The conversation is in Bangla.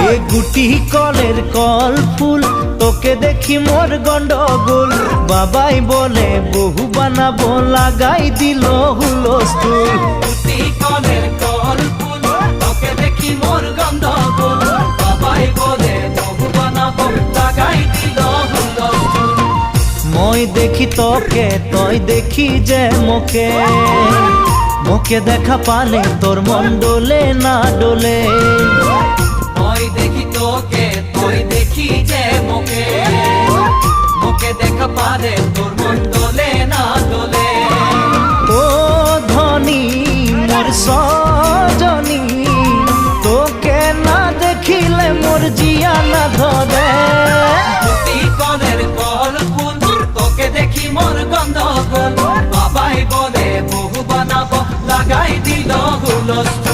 এ গুটি কলের কল ফুল তোকে দেখি মোর গন্ডগোল বাবাই বলে বহু বানাবো লাগাই দিল হুলস্থুল গুটি কলের কল ফুল তোকে দেখি মোর গন্ডগোল বাবাই বলে বহু বানাবো লাগাই দিল হুলস্থুল মই দেখি তোকে তই দেখি যে মোকে মোকে দেখা পালে তোর মন ডোলে না ডোলে মই দেখি তোকে তুই দেখি যে মোকে মোকে দেখা পারে তোর মন দোলে না দোলে ও ধনী মোর সজনী তোকে না দেখিলে মোর জিয়া না ধরে গুটি কলের কল ফুল তোকে দেখি মোর গন্ধগোল বাবাই বলে বহু বানাবো লাগাই দিল হুলস্থুল